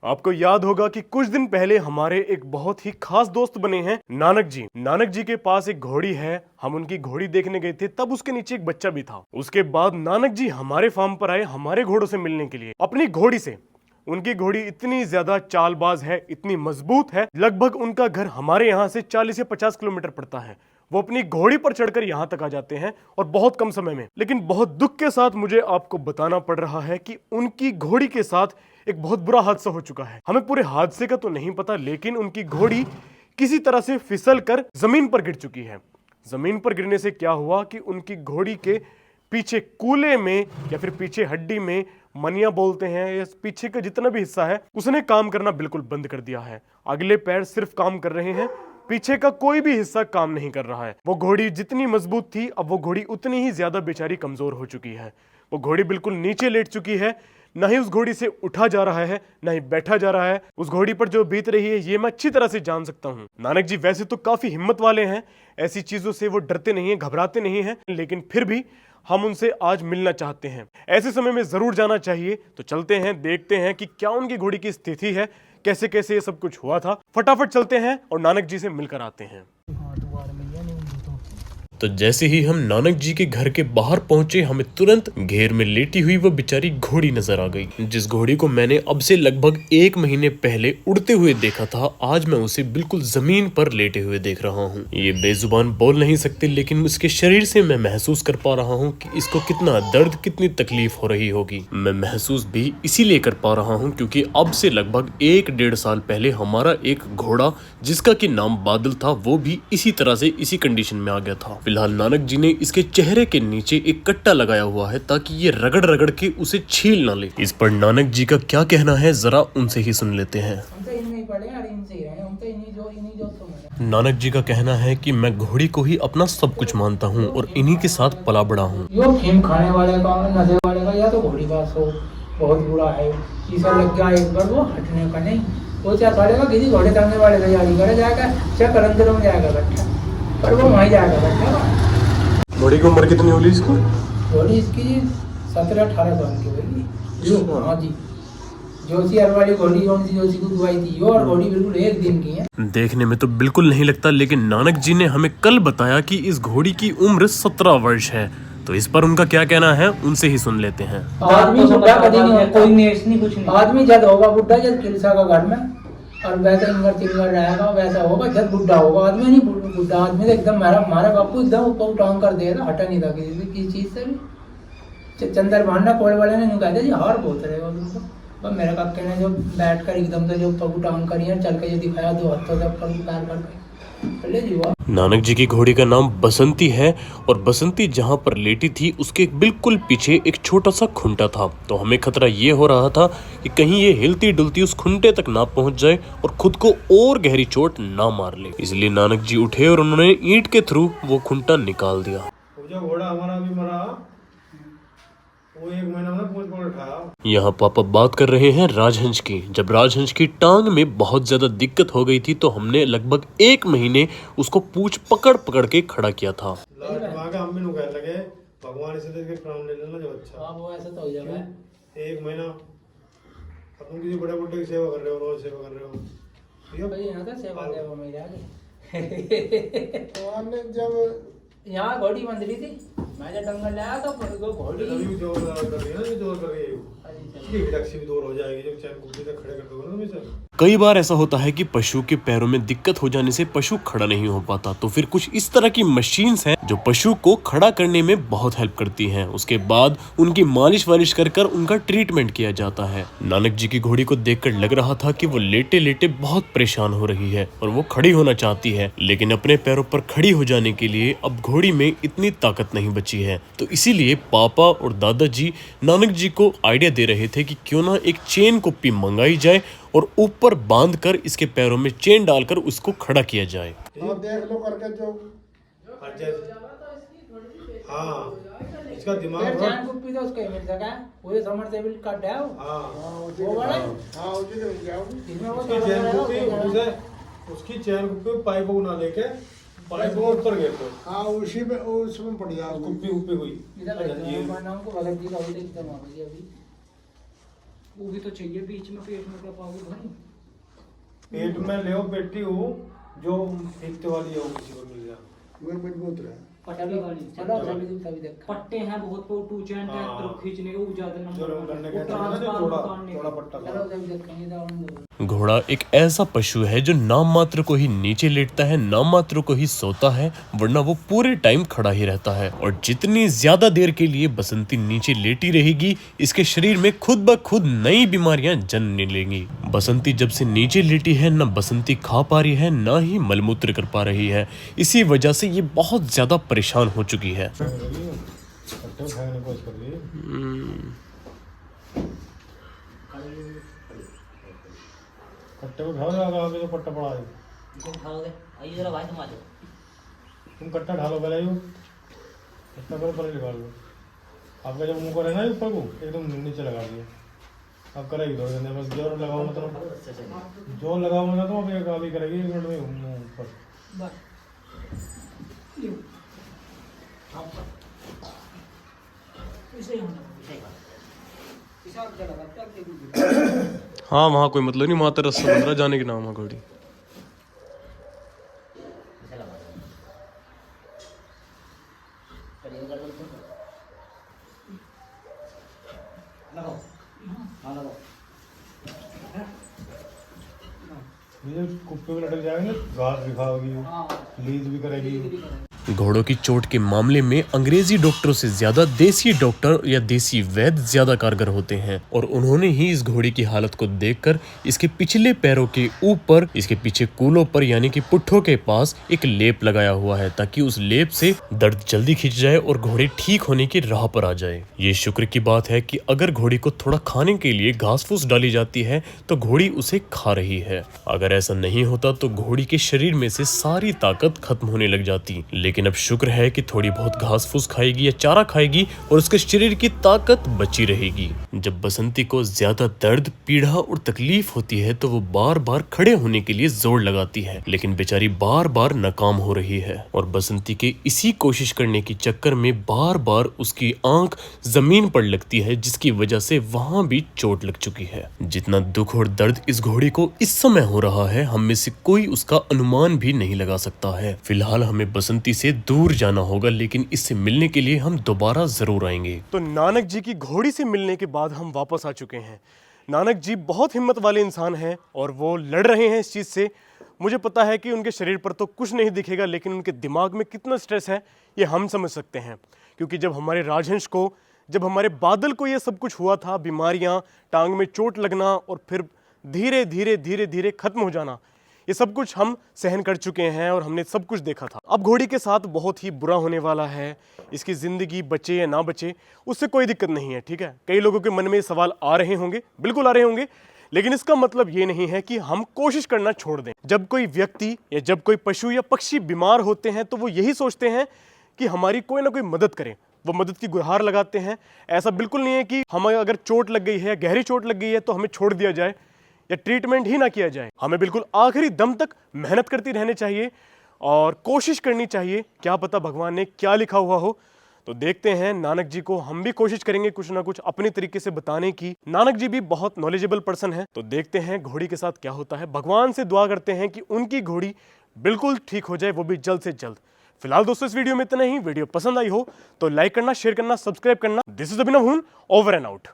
आपको याद होगा कि कुछ दिन पहले हमारे एक बहुत ही खास दोस्त बने हैं नानक जी। नानक जी के पास एक घोड़ी है। हम उनकी घोड़ी देखने गए थे, तब उसके नीचे एक बच्चा भी था। उसके बाद नानक जी हमारे फार्म पर आए हमारे घोड़ों से मिलने के लिए, अपनी घोड़ी से। उनकी घोड़ी इतनी ज्यादा चालबाज है, इतनी मजबूत है, लगभग उनका घर हमारे यहाँ से 40 या 50 किलोमीटर पड़ता है। वो अपनी घोड़ी पर चढ़कर यहाँ तक आ जाते हैं और बहुत कम समय में। लेकिन बहुत दुख के साथ मुझे आपको बताना पड़ रहा है कि उनकी घोड़ी के साथ एक बहुत बुरा हादसा हो चुका है। हमें पूरे हादसे का तो नहीं पता, लेकिन उनकी घोड़ी किसी तरह से फिसल कर जमीन पर गिर चुकी है। जमीन पर गिरने से क्या हुआ कि उनकी घोड़ी के पीछे कूले में या फिर पीछे हड्डी में, मनिया बोलते हैं, या पीछे का जितना भी हिस्सा है उसने काम करना बिल्कुल बंद कर दिया है। अगले पैर सिर्फ काम कर रहे हैं, पीछे का कोई भी हिस्सा काम नहीं कर रहा है। वो घोड़ी जितनी मजबूत थी, अब वो घोड़ी उतनी ही ज्यादा बेचारी कमजोर हो चुकी है। वो घोड़ी बिल्कुल नीचे लेट चुकी है, ना ही उस घोड़ी से उठा जा रहा है, ना ही बैठा जा रहा है। उस घोड़ी पर जो बीत रही है ये मैं अच्छी तरह से जान सकता हूँ। नानक जी वैसे तो काफी हिम्मत वाले हैं, ऐसी चीजों से वो डरते नहीं हैं, घबराते नहीं हैं, लेकिन फिर भी हम उनसे आज मिलना चाहते हैं। ऐसे समय में जरूर जाना चाहिए। तो चलते हैं, देखते हैं कि क्या उनकी घोड़ी की स्थिति है, कैसे कैसे ये सब कुछ हुआ था। फटाफट चलते हैं और नानक जी से मिलकर आते हैं। तो जैसे ही हम नानक जी के घर के बाहर पहुंचे, हमें तुरंत घेर में लेटी हुई वो बेचारी घोड़ी नजर आ गई। जिस घोड़ी को मैंने अब से लगभग 1 महीने पहले उड़ते हुए देखा था, आज मैं उसे बिल्कुल जमीन पर लेटे हुए देख रहा हूँ। ये बेजुबान बोल नहीं सकते, लेकिन उसके शरीर से मैं महसूस कर पा रहा हूँ कि इसको कितना दर्द, कितनी तकलीफ हो रही होगी। मैं महसूस भी इसीलिए कर पा रहा हूँ क्योंकि अब से लगभग 1-1.5 साल पहले हमारा एक घोड़ा, जिसका कि नाम बादल था, वो भी इसी तरह से इसी कंडीशन में आ गया था। फिलहाल नानक जी ने इसके चेहरे के नीचे एक कट्टा लगाया हुआ है ताकि ये रगड़ रगड़ के उसे छील ना ले। इस पर नानक जी का क्या कहना है, जरा उनसे ही सुन लेते हैं। नानक जी का कहना है कि मैं घोड़ी को ही अपना सब कुछ मानता हूँ और इन्हीं के साथ पला बड़ा हूँ। यो फेम खाने वाले का, नशे वाले का, या तो घोड़ी बास हो, बहुत बुरा है। ईसा लग गया एक बार, वो हटने का नहीं। वो क्या करेगा, किसी घोड़े तंगने वाले का जारी करे जाएगा, क्या करंदरों में जाएगा बैठा, पर वो वहीं जाएगा बैठा। घोड़ी की उम्र कितनी होगी इसको? घोड़ी इसकी 17-18 साल की होगी। जो हाँ जी, जोशी वाली घोड़ी कौन सी जोशी को दुआई थी, और घोड़ी बिल्कुल 1 दिन की है। देखने में तो बिल्कुल नहीं लगता, लेकिन नानक जी ने हमें कल बताया कि इस घोड़ी की उम्र 17 वर्ष है। तो इस पर उनका क्या कहना है, उनसे ही सुन लेते हैं। आदमी बुढ़ा कभी नहीं होता, कोई नहीं, कुछ नहीं। आदमी जब होगा बुढ़ा, जब किलसा का घर में, और वैसा इंगर चिंगर रहेगा, वैसा होगा जब बुढ़ा होगा। आदमी नहीं, बुढ़ा आदमी तो एकदम हमारा बापू एकदम ऊपर उठांग कर देगा, हटा नहीं था किसी चीज से भी। चंदर भांडा कोल वाले ने कहते जी हार बहुत रहेगा तुमको, पर मेरे काके ने जो बैठ कर एकदम से जो ऊपर उठांग करी है, चल के जो दिखाया 2 हफ्तों तक पैर करके। नानक जी की घोड़ी का नाम बसंती है, और बसंती जहाँ पर लेटी थी उसके बिल्कुल पीछे एक छोटा सा खुंटा था। तो हमें खतरा ये हो रहा था कि कहीं ये हिलती डुलती उस खुंटे तक ना पहुंच जाए और खुद को और गहरी चोट ना मार ले। इसलिए नानक जी उठे और उन्होंने ईंट के थ्रू वो खुंटा निकाल दिया। जो घोड़ा हमारा भी मरा, वो 1 महीना में पूछ पकड़ खाया। यहाँ पापा बात कर रहे हैं राजहंस की। जब राजहंस की टांग में बहुत ज्यादा दिक्कत हो गई थी, तो हमने लगभग 1 महीने उसको पूंछ पकड़ पकड़ के खड़ा किया था। हम भी कहने लगे भगवान से देख के प्राण ले लेना जो अच्छा। वो ऐसा तो हो जाएगा 1 महीना अब तुम किसी बड़े बुड्ढे की सेवा कर रहे हो, रोज सेवा कर रहे हो। भाई यहाँ तो सेवा देवा में जाके तो हमने जब यहाँ घोड़ी बंध रही थी, मैं जब डंगल लाया तो घोड़ी जोर कर रही है ना, जोर कर रही है, इसकी भी दूर हो जाएगी जब चैन कुर्सी तक खड़े कर दोगे ना। मिसल कई बार ऐसा होता है कि पशु के पैरों में दिक्कत हो जाने से पशु खड़ा नहीं हो पाता, तो फिर कुछ इस तरह की मशीन्स हैं जो पशु को खड़ा करने में बहुत हेल्प करती हैं। उसके बाद उनकी मालिश वालिश कर कर उनका ट्रीटमेंट किया जाता है। नानक जी की घोड़ी को देखकर लग रहा था कि वो लेटे लेटे बहुत परेशान हो रही है और वो खड़ी होना चाहती है, लेकिन अपने पैरों पर खड़ी हो जाने के लिए अब घोड़ी में इतनी ताकत नहीं बची है। तो इसीलिए पापा और दादाजी नानक जी को आइडिया दे रहे थे कि क्यों ना एक चेन कुप्पी मंगाई जाए और ऊपर बांधकर इसके पैरों में चेन डालकर उसको खड़ा किया जाए। और देख लो करके जो हाँ, इसका दिमाग चैन कुप्पी तो उसका मिल सका, पूरे समर से बिल कट है वो बड़ा। हाँ उसी से मिल गया इसमें वो उसकी चैन कुप्पी, उसकी चैन कुप्पी पाइप को ना लेके पाइप को ऊपर गए तो हाँ उसी में उसमें पड़ गया कुप्पी हुई। इधर नाम को भगत जी का एकदम आ गई अभी वो भी तो चाहिए बीच में, पेट में क्या पाओगे भाई? पेट में ले पेटी हो जो फेंकते वाली है वो किसी को मिल जाए, वो मजबूत रहे। पट्टी वाली चलो सभी देख पट्टे हैं बहुत, वो टू चैन ट्रैक्टर खींचने के वो ज्यादा जो नंबर गन्ने वो के ट्रांसफार्मर थोड़ा काटने थोड़ा पट्टा चलो सभी देखेंगे जाओ। घोड़ा एक ऐसा पशु है जो नाम मात्र को ही नीचे लेटता है, नाम मात्र को ही सोता है, वरना वो पूरे टाइम खड़ा ही रहता है। और जितनी ज्यादा देर के लिए बसंती नीचे लेटी रहेगी, इसके शरीर में खुद ब खुद नई बीमारियां जन्मने लगेंगी। बसंती जब से नीचे लेटी है, न बसंती खा पा रही है, ना ही मलमूत्र कर पा रही है। इसी वजह से ये बहुत ज्यादा परेशान हो चुकी है। पट्टे उठाने की कोशिश कर रही है। कट्टे उठाओ जाएगा आगे जो पट्टा पड़ा है। तुम उठाओगे? आइए जरा भाई, तुम आ जाओ। तुम कट्टा ढालो पहले यू कट्टा करो पहले निकाल लो। आपका जब मुंह करे ना ऊपर को एकदम नीचे लगा दिए। अब करेगी थोड़ी देर, बस जोर लगाओ मतलब जोर लगाओ मतलब तो अभी अभी करेगी 1 मिनट में मुंह ऊपर। हाँ वहाँ कोई मतलब नहीं, माता रस्सा बंदरा जाने के नाम है घोड़ी। ये कुप्पे में लटक जाएंगे, घास भी खाओगी, लीज भी करेगी। घोड़ों की चोट के मामले में अंग्रेजी डॉक्टरों से ज्यादा देसी डॉक्टर या देसी वैद्य ज्यादा कारगर होते हैं, और उन्होंने ही इस घोड़ी की हालत को देखकर इसके पिछले पैरों के ऊपर, इसके पीछे कूलों पर यानी कि पुट्ठों के पास एक लेप लगाया हुआ है, ताकि उस लेप से दर्द जल्दी खिंच जाए और घोड़ी ठीक होने की राह पर आ जाए। ये शुक्र की बात है कि अगर घोड़ी को थोड़ा खाने के लिए घास फूस डाली जाती है तो घोड़ी उसे खा रही है। अगर ऐसा नहीं होता तो घोड़ी के शरीर में से सारी ताकत खत्म होने लग जाती। लेकिन अब शुक्र है कि थोड़ी बहुत घास फूस खाएगी या चारा खाएगी और उसके शरीर की ताकत बची रहेगी। जब बसंती को ज्यादा दर्द, पीड़ा और तकलीफ होती है तो वो बार बार खड़े होने के लिए जोर लगाती है, लेकिन बेचारी बार बार नाकाम हो रही है। और बसंती के इसी कोशिश करने के चक्कर में बार बार उसकी आंख जमीन पर लगती है, जिसकी वजह से वहां भी चोट लग चुकी है। जितना दुख और दर्द इस घोड़ी को इस समय हो रहा है, हम में से कोई उसका अनुमान भी नहीं लगा सकता है। फिलहाल हमें बसंती से दूर जाना होगा, लेकिन इससे मिलने के लिए हम दोबारा जरूर आएंगे। तो नानक जी की घोड़ी से मिलने के बाद हम वापस आ चुके हैं। नानक जी बहुत हिम्मत वाले इंसान हैं और वो लड़ रहे हैं इस चीज़ से। मुझे पता है कि उनके शरीर पर तो कुछ नहीं दिखेगा, लेकिन उनके दिमाग में कितना स्ट्रेस है ये हम समझ सकते हैं। क्योंकि जब हमारे राजहंस को, जब हमारे बादल को ये सब कुछ हुआ था, बीमारियाँ, टांग में चोट लगना और फिर धीरे धीरे धीरे धीरे खत्म हो जाना, ये सब कुछ हम सहन कर चुके हैं और हमने सब कुछ देखा था। अब घोड़ी के साथ बहुत ही बुरा होने वाला है। इसकी ज़िंदगी बचे या ना बचे उससे कोई दिक्कत नहीं है, ठीक है। कई लोगों के मन में ये सवाल आ रहे होंगे, बिल्कुल आ रहे होंगे, लेकिन इसका मतलब ये नहीं है कि हम कोशिश करना छोड़ दें। जब कोई व्यक्ति या जब कोई पशु या पक्षी बीमार होते हैं तो वो यही सोचते हैं कि हमारी कोई ना कोई मदद करे, वो मदद की गुहार लगाते हैं। ऐसा बिल्कुल नहीं है कि हमें अगर चोट लग गई है, गहरी चोट लग गई है तो हमें छोड़ दिया जाए या ट्रीटमेंट ही ना किया जाए। हमें बिल्कुल आखिरी दम तक मेहनत करती रहनी चाहिए और कोशिश करनी चाहिए। क्या पता भगवान ने क्या लिखा हुआ हो। तो देखते हैं, नानक जी को हम भी कोशिश करेंगे कुछ ना कुछ अपने तरीके से बताने की। नानक जी भी बहुत नॉलेजेबल पर्सन है, तो देखते हैं घोड़ी के साथ क्या होता है। भगवान से दुआ करते हैं कि उनकी घोड़ी बिल्कुल ठीक हो जाए, वो भी जल्द से जल्द। फिलहाल दोस्तों इस वीडियो में इतना ही। वीडियो पसंद आई हो तो लाइक करना, शेयर करना, सब्सक्राइब करना। दिस इज अभिनव हून, ओवर एंड आउट।